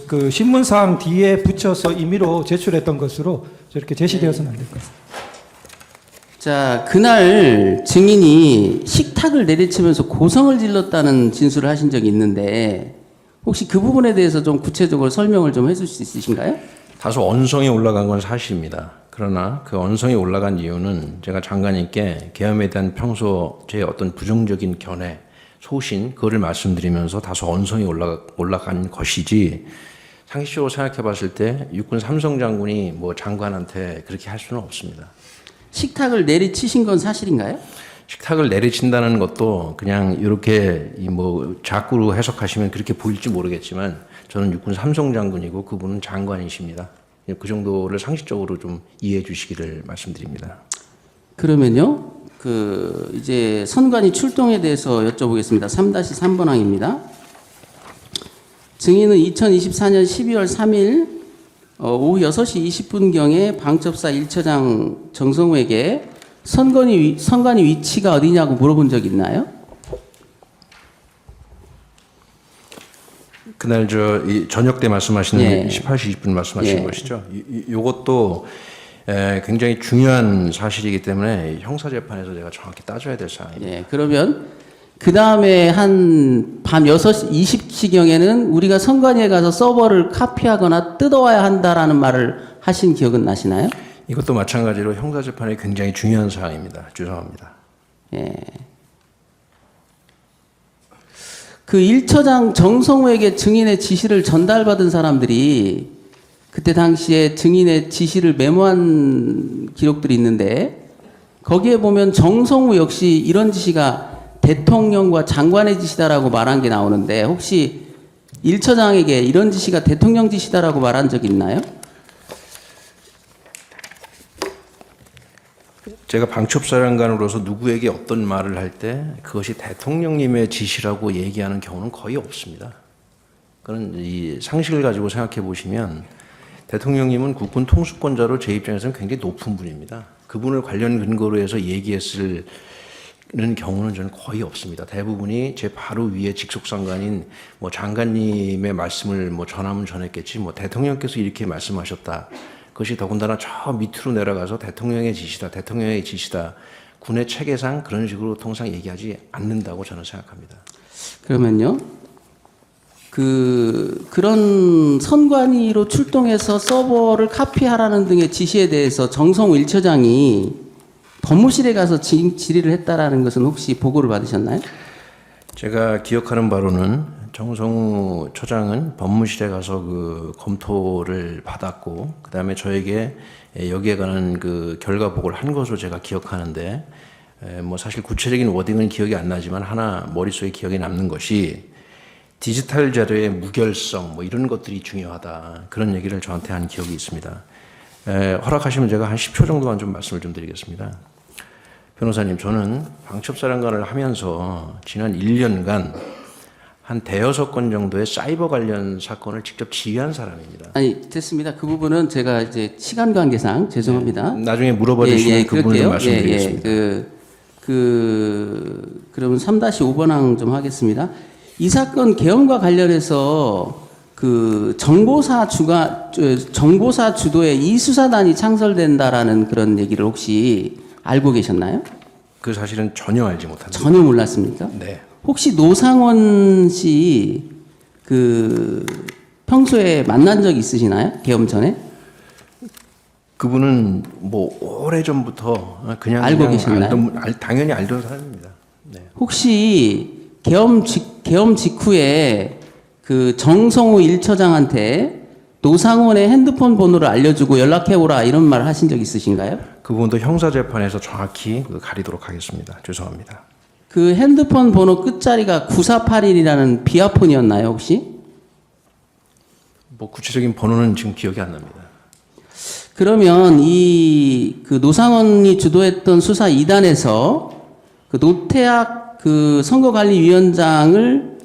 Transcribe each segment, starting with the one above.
그 신문사항 뒤에 붙여서 임의로 제출했던 것으로 저렇게 제시되어서는 안 될 것 같습니다. 자, 그날 증인이 식탁을 내리치면서 고성을 질렀다는 진술을 하신 적이 있는데 혹시 그 부분에 대해서 좀 구체적으로 설명을 좀 해줄 수 있으신가요? 다소 언성이 올라간 건 사실입니다. 그러나 그 언성이 올라간 이유는 제가 장관님께 계엄에 대한 평소 제 어떤 부정적인 견해, 소신, 그거를 말씀드리면서 다소 언성이 올라간 것이지 상식적으로 생각해 봤을 때 육군 삼성 장군이 뭐 장관한테 그렇게 할 수는 없습니다. 식탁을 내리치신 건 사실인가요? 식탁을 내리친다는 것도 그냥 이렇게 뭐 자꾸로 해석하시면 그렇게 보일지 모르겠지만 저는 육군 삼성 장군이고 그분은 장관이십니다. 그 정도를 상식적으로 좀 이해해 주시기를 말씀드립니다. 그러면요, 이제 선관위 출동에 대해서 여쭤보겠습니다. 3-3번 항입니다. 증인은 2024년 12월 3일 오후 6시 20분경에 방첩사 1처장 정성우에게 선관위 위치가 어디냐고 물어본 적 있나요? 그날 저녁 때 말씀하시는 예. 18시 20분 말씀하시는 예. 것이죠. 요것도 굉장히 중요한 사실이기 때문에 형사재판에서 제가 정확히 따져야 될 사항입니다. 예, 그러면 그 다음에 한 밤 6시 20시경에는 우리가 선관위에 가서 서버를 카피하거나 뜯어와야 한다라는 말을 하신 기억은 나시나요? 이것도 마찬가지로 형사재판에 굉장히 중요한 사항입니다. 죄송합니다. 예. 그 1처장 정성우에게 증인의 지시를 전달받은 사람들이 그때 당시에 증인의 지시를 메모한 기록들이 있는데 거기에 보면 정성우 역시 이런 지시가 대통령과 장관의 지시다라고 말한 게 나오는데 혹시 1처장에게 이런 지시가 대통령 지시다라고 말한 적 있나요? 제가 방첩사령관으로서 누구에게 어떤 말을 할 때 그것이 대통령님의 지시라고 얘기하는 경우는 거의 없습니다. 그건 이 상식을 가지고 생각해 보시면 대통령님은 국군 통수권자로 제 입장에서는 굉장히 높은 분입니다. 그분을 관련 근거로 해서 얘기했을 는 경우는 저는 거의 없습니다. 대부분이 제 바로 위에 직속상관인 뭐 장관님의 말씀을 뭐 전하면 전했겠지 뭐 대통령께서 이렇게 말씀하셨다. 그것이 더군다나 저 밑으로 내려가서 대통령의 지시다, 대통령의 지시다. 군의 체계상 그런 식으로 통상 얘기하지 않는다고 저는 생각합니다. 그러면요, 그런 선관위로 출동해서 서버를 카피하라는 등의 지시에 대해서 정성우 1처장이 법무실에 가서 질의를 했다라는 것은 혹시 보고를 받으셨나요? 제가 기억하는 바로는 정성우 처장은 법무실에 가서 그 검토를 받았고 그 다음에 저에게 여기에 관한 그 결과 보고를 한 것으로 제가 기억하는데 뭐 사실 구체적인 워딩은 기억이 안 나지만 하나 머릿속에 기억에 남는 것이 디지털 자료의 무결성 뭐 이런 것들이 중요하다 그런 얘기를 저한테 한 기억이 있습니다. 허락하시면 제가 한 10초 정도만 좀 말씀을 좀 드리겠습니다. 변호사님, 저는 방첩사령관을 하면서 지난 1년간 한 대여섯 건 정도의 사이버 관련 사건을 직접 지휘한 사람입니다. 아니, 됐습니다. 그 부분은 제가 이제 시간 관계상 죄송합니다. 나중에 물어봐 주시면 그 부분을 좀 말씀드리겠습니다. 그러면 3-5번 항 좀 하겠습니다. 이 사건 계엄과 관련해서 그 정보사 주도의 이 수사단이 창설된다라는 그런 얘기를 혹시 알고 계셨나요? 그 사실은 전혀 알지 못합니다. 전혀 몰랐습니까? 네. 혹시 노상원 씨 평소에 만난 적 있으시나요? 계엄 전에? 그분은 뭐 오래 전부터 그냥 알고 계셨나요? 당연히 알던 사람입니다. 네. 혹시 계엄 직후에 그 정성우 1처장한테 노상원의 핸드폰 번호를 알려주고 연락해오라 이런 말 하신 적 있으신가요? 그 부분도 형사재판에서 정확히 가리도록 하겠습니다. 죄송합니다. 그 핸드폰 번호 끝자리가 9481이라는 비아폰이었나요 혹시? 뭐 구체적인 번호는 지금 기억이 안 납니다. 그러면 그 노상원이 주도했던 수사 2단에서 그 노태학 그 선거관리위원장을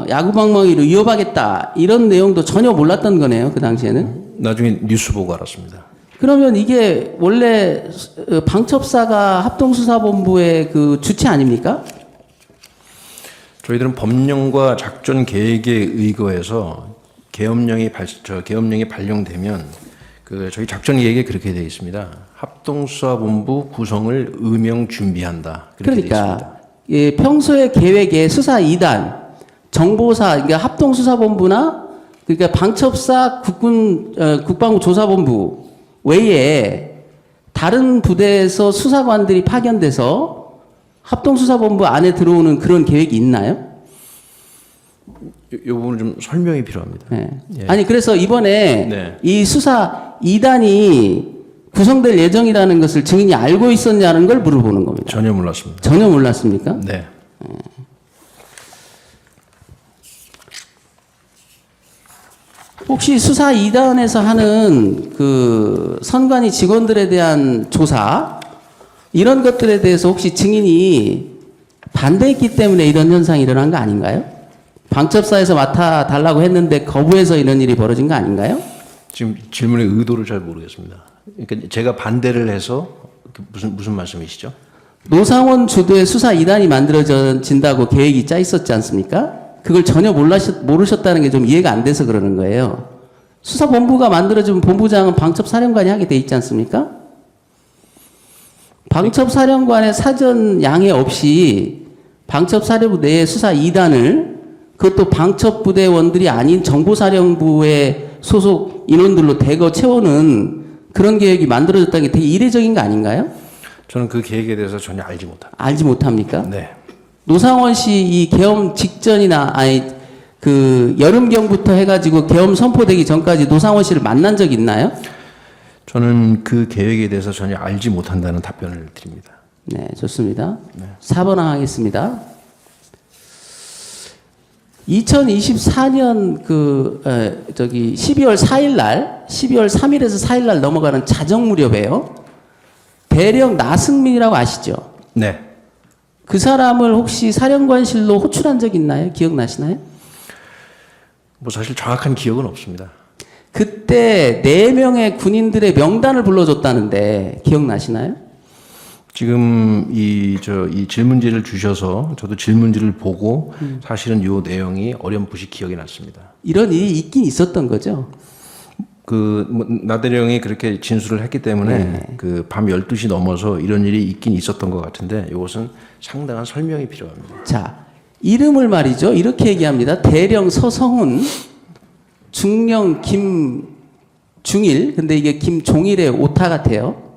야구방망이로 위협하겠다 이런 내용도 전혀 몰랐던 거네요 그 당시에는. 나중에 뉴스 보고 알았습니다. 그러면 이게 원래 방첩사가 합동수사본부의 그 주체 아닙니까? 저희들은 법령과 작전 계획에 의거해서 계엄령이 발령되면 저희 작전 계획에 그렇게 되어 있습니다. 합동수사본부 구성을 의명 준비한다. 그렇게 되어 있습니다. 그러니까 예, 평소의 계획에 수사 2단, 정보사, 그러니까 합동수사본부나 그러니까 방첩사 국방부 조사본부 외에 다른 부대에서 수사관들이 파견돼서 합동수사본부 안에 들어오는 그런 계획이 있나요? 이 부분은 좀 설명이 필요합니다. 네. 예. 아니 그래서 이번에 네. 이 수사 2단이 구성될 예정이라는 것을 증인이 알고 있었냐는 걸 물어보는 겁니다. 전혀 몰랐습니다. 전혀 몰랐습니까? 네. 혹시 수사 2단에서 하는 그 선관위 직원들에 대한 조사 이런 것들에 대해서 혹시 증인이 반대했기 때문에 이런 현상이 일어난 거 아닌가요? 방첩사에서 맡아달라고 했는데 거부해서 이런 일이 벌어진 거 아닌가요? 지금 질문의 의도를 잘 모르겠습니다. 그러니까 제가 반대를 해서 무슨 말씀이시죠? 노상원 주도의 수사 2단이 만들어진다고 계획이 짜 있었지 않습니까? 그걸 전혀 모르셨다는 게 좀 이해가 안 돼서 그러는 거예요. 수사본부가 만들어지면 본부장은 방첩사령관이 하게 돼 있지 않습니까? 방첩사령관의 사전 양해 없이 방첩사령부 내에 수사 2단을 그것도 방첩부대원들이 아닌 정보사령부의 소속 인원들로 대거 채우는 그런 계획이 만들어졌다는 게 되게 이례적인 거 아닌가요? 저는 그 계획에 대해서 전혀 알지 못합니다. 알지 못합니까? 네. 노상원 씨 이 계엄 직전이나 아니 그 여름경부터 해가지고 계엄 선포되기 전까지 노상원 씨를 만난 적 있나요? 저는 그 계획에 대해서 전혀 알지 못한다는 답변을 드립니다. 네, 좋습니다. 4번 하겠습니다. 2024년 12월 4일 날, 12월 3일에서 4일 날 넘어가는 자정 무렵에요. 대령 나승민이라고 아시죠? 네. 그 사람을 혹시 사령관실로 호출한 적 있나요? 기억나시나요? 뭐 사실 정확한 기억은 없습니다. 그때 4명의 군인들의 명단을 불러줬다는데 기억나시나요? 지금 이 질문지를 주셔서 저도 질문지를 보고 사실은 요 내용이 어렴풋이 기억이 났습니다. 이런 일이 있긴 있었던 거죠. 나대령이 그렇게 진술을 했기 때문에 네. 밤 12시 넘어서 이런 일이 있긴 있었던 것 같은데 이것은 상당한 설명이 필요합니다. 자, 이름을 말이죠. 이렇게 얘기합니다. 대령 서성훈, 중령 김중일, 근데 이게 김종일의 오타 같아요.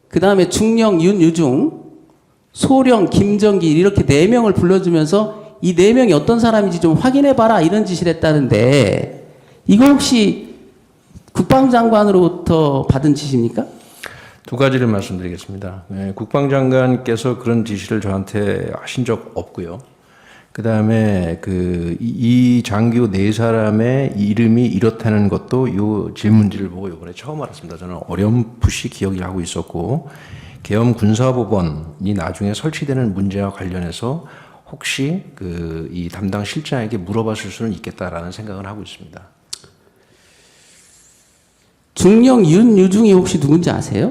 그 다음에 중령 윤유중, 소령 김정길 이렇게 4명을 불러주면서 이 4명이 어떤 사람인지 좀 확인해봐라 이런 지시를 했다는데 이거 혹시 국방장관으로부터 받은 지시입니까? 두 가지를 말씀드리겠습니다. 네, 국방장관께서 그런 지시를 저한테 하신 적 없고요. 그 다음에 이 장교 4사람의 이름이 이렇다는 것도 요 질문지를 보고 이번에 처음 알았습니다. 저는 어렴풋이 기억을 하고 있었고, 계엄 군사법원이 나중에 설치되는 문제와 관련해서 혹시 이 담당 실장에게 물어봤을 수는 있겠다라는 생각을 하고 있습니다. 중령 윤유중이 혹시 누군지 아세요?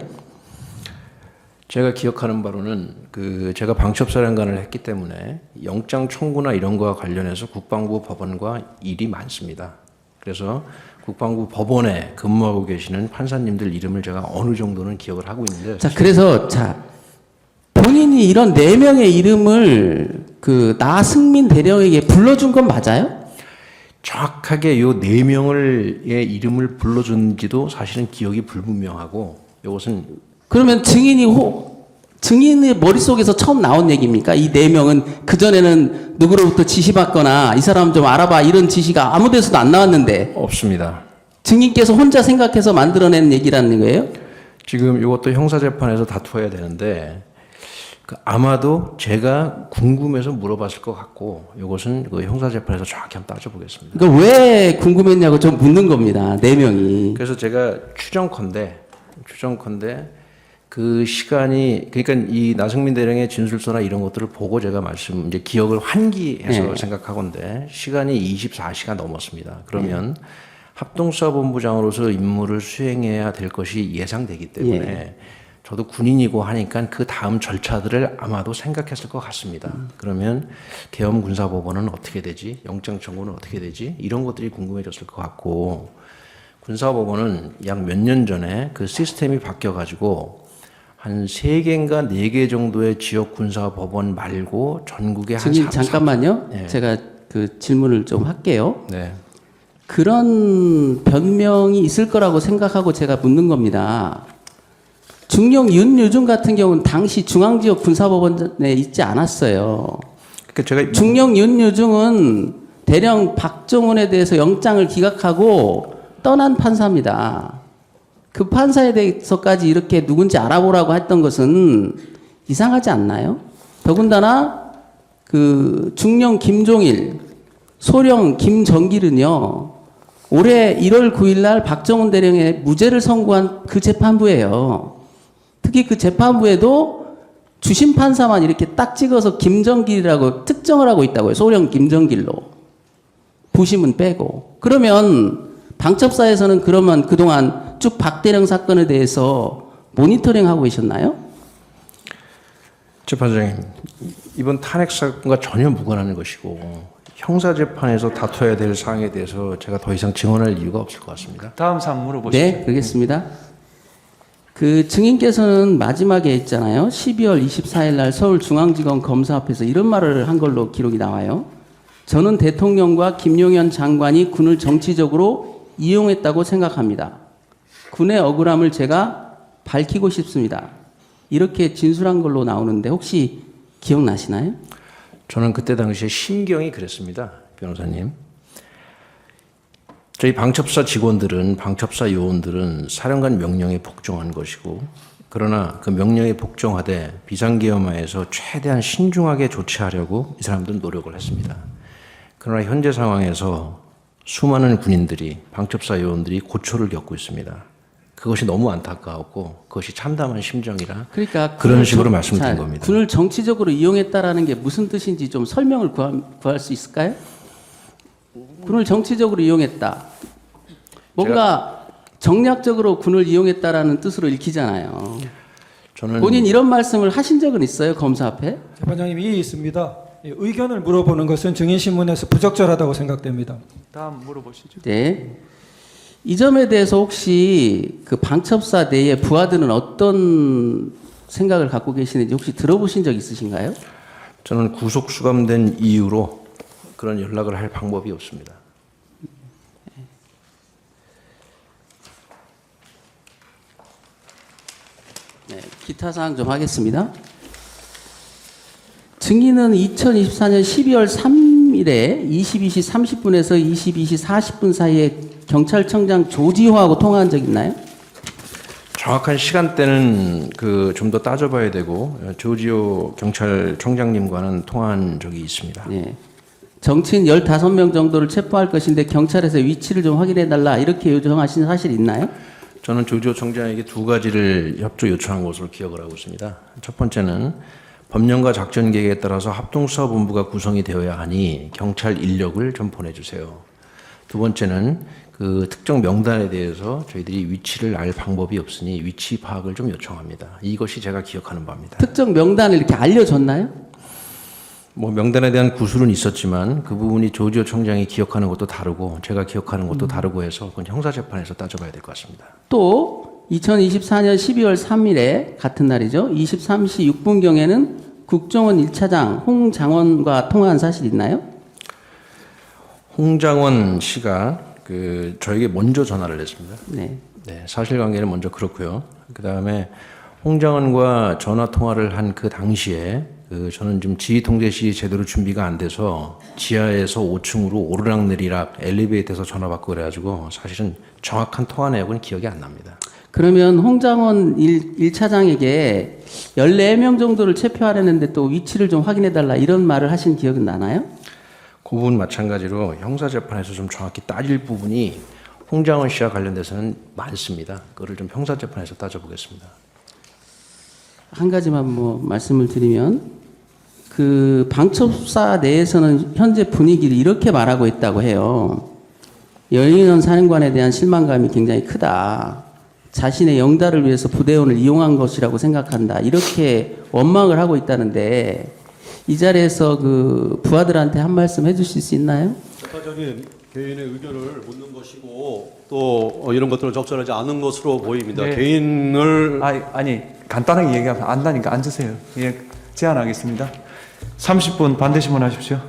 제가 기억하는 바로는 제가 방첩사령관을 했기 때문에 영장 청구나 이런 거와 관련해서 국방부 법원과 일이 많습니다. 그래서 국방부 법원에 근무하고 계시는 판사님들 이름을 제가 어느 정도는 기억을 하고 있는데. 자, 그래서 본인이 이런 4명의 이름을 나승민 대령에게 불러준 건 맞아요? 정확하게 요 4명의 이름을 불러준지도 사실은 기억이 불분명하고 이것은 그러면 증인의 머릿속에서 처음 나온 얘기입니까? 이 4명은 그전에는 누구로부터 지시받거나 이 사람 좀 알아봐 이런 지시가 아무 데서도 안 나왔는데 없습니다. 증인께서 혼자 생각해서 만들어낸 얘기라는 거예요? 지금 이것도 형사재판에서 다투어야 되는데 아마도 제가 궁금해서 물어봤을 것 같고 이것은 형사재판에서 정확히 한번 따져보겠습니다. 그러니까 왜 궁금했냐고 좀 묻는 겁니다. 4명이. 그래서 제가 추정컨대 그 시간이 그러니까 이 나승민 대령의 진술서나 이런 것들을 보고 제가 이제 기억을 환기해서 네. 생각하건데 시간이 24시가 넘었습니다. 그러면 합동수사본부장으로서 임무를 수행해야 될 것이 예상되기 때문에 저도 군인이고 하니까 그 다음 절차들을 아마도 생각했을 것 같습니다. 그러면 계엄 군사법원은 어떻게 되지? 영장 청구는 어떻게 되지? 이런 것들이 궁금해졌을 것 같고 군사법원은 약 몇 년 전에 그 시스템이 바뀌어가지고 한 3개인가 4개 정도의 지역 군사법원 말고 전국에 한 증인 잠깐만요. 네. 제가 그 질문을 좀 할게요. 네. 그런 변명이 있을 거라고 생각하고 제가 묻는 겁니다. 중령 윤유중 같은 경우는 당시 중앙지역 군사법원에 있지 않았어요. 그러니까 제가 중령 윤유중은 대령 박정훈에 대해서 영장을 기각하고 떠난 판사입니다. 그 판사에 대해서까지 이렇게 누군지 알아보라고 했던 것은 이상하지 않나요? 더군다나 그 중령 김종일, 소령 김정길은요, 올해 1월 9일 날 박정훈 대령의 무죄를 선고한 그 재판부예요. 특히 그 재판부에도 주심 판사만 이렇게 딱 찍어서 김정길이라고 특정을 하고 있다고요. 소령 김정길로. 부심은 빼고. 그러면 방첩사에서는 그러면 그동안 쭉 박대령 사건에 대해서 모니터링하고 계셨나요? 재판장님, 이번 탄핵 사건과 전혀 무관한 것이고 형사재판에서 다퉈야 될 사항에 대해서 제가 더 이상 증언할 이유가 없을 것 같습니다. 다음 사항 물어보시죠. 네, 그러겠습니다. 그 증인께서는 마지막에 있잖아요. 12월 24일 날 서울중앙지검 검사 앞에서 이런 말을 한 걸로 기록이 나와요. 저는 대통령과 김용현 장관이 군을 정치적으로 이용했다고 생각합니다. 군의 억울함을 제가 밝히고 싶습니다. 이렇게 진술한 걸로 나오는데 혹시 기억나시나요? 저는 그때 당시에 심경이 그랬습니다. 변호사님. 저희 방첩사 직원들은, 방첩사 요원들은 사령관 명령에 복종한 것이고, 그러나 그 명령에 복종하되 비상계엄하에서 최대한 신중하게 조치하려고 이 사람들은 노력을 했습니다. 그러나 현재 상황에서 수많은 군인들이, 방첩사 요원들이 고초를 겪고 있습니다. 그것이 너무 안타까웠고 그것이 참담한 심정이라 그러니까 그런 식으로 말씀드린 겁니다. 군을 정치적으로 이용했다라는 게 무슨 뜻인지 좀 설명을 구할 수 있을까요? 군을 정치적으로 이용했다. 뭔가 정략적으로 군을 이용했다라는 뜻으로 읽히잖아요. 저는 본인 이런 말씀을 하신 적은 있어요? 검사 앞에? 재판장님 이의 있습니다. 의견을 물어보는 것은 증인신문에서 부적절하다고 생각됩니다. 다음 물어보시죠. 네. 이 점에 대해서 혹시 그 방첩사 내의 부하들은 어떤 생각을 갖고 계시는지 혹시 들어보신 적 있으신가요? 저는 구속 수감된 이후로 그런 연락을 할 방법이 없습니다. 네, 기타 사항 좀 하겠습니다. 증인은 2024년 12월 3일에 22시 30분에서 22시 40분 사이에 경찰청장 조지호하고 통화한 적 있나요? 정확한 시간대는 그 좀 더 따져봐야 되고 조지호 경찰청장님과는 통화한 적이 있습니다. 네. 정치인 15명 정도를 체포할 것인데 경찰에서 위치를 좀 확인해 달라 이렇게 요청하신 사실 있나요? 저는 조지호 청장에게 2가지를 협조 요청한 것으로 기억을 하고 있습니다. 첫 번째는 법령과 작전 계획에 따라서 합동수사본부가 구성이 되어야 하니 경찰 인력을 좀 보내주세요. 두 번째는 그 특정 명단에 대해서 저희들이 위치를 알 방법이 없으니 위치 파악을 좀 요청합니다. 이것이 제가 기억하는 바입니다. 특정 명단을 이렇게 알려줬나요? 뭐 명단에 대한 구술은 있었지만 그 부분이 조지호 청장이 기억하는 것도 다르고 제가 기억하는 것도 다르고 해서 그건 형사재판에서 따져봐야 될 것 같습니다. 또 2024년 12월 3일에 같은 날이죠. 23시 6분경에는 국정원 1차장 홍장원과 통화한 사실 있나요? 홍장원 씨가 그 저에게 먼저 전화를 했습니다. 네. 네, 사실관계는 먼저 그렇고요. 그 다음에 홍장원과 전화 통화를 한 그 당시에 저는 좀 지휘통제실이 제대로 준비가 안 돼서 지하에서 5층으로 오르락내리락 엘리베이터에서 전화 받고 그래가지고 사실은 정확한 통화 내역은 기억이 안 납니다. 그러면 홍장원 1차장에게 14명 정도를 체포하려는데 또 위치를 좀 확인해달라 이런 말을 하신 기억은 나나요? 그 부분 마찬가지로 형사재판에서 좀 정확히 따질 부분이 홍장원 씨와 관련돼서는 많습니다. 그거를 좀 형사재판에서 따져보겠습니다. 한 가지만 뭐 말씀을 드리면 그 방첩사 내에서는 현재 분위기를 이렇게 말하고 있다고 해요. 여인원 사령관에 대한 실망감이 굉장히 크다. 자신의 영달을 위해서 부대원을 이용한 것이라고 생각한다. 이렇게 원망을 하고 있다는데 이 자리에서 그 부하들한테 한 말씀 해주실 수 있나요? 적극적인 개인의 의견을 묻는 것이고 또 이런 것들은 적절하지 않은 것으로 보입니다. 네. 개인을 아니 간단하게 얘기하면 안다니까 앉으세요. 예, 제안하겠습니다. 30분 반대 신문하십시오.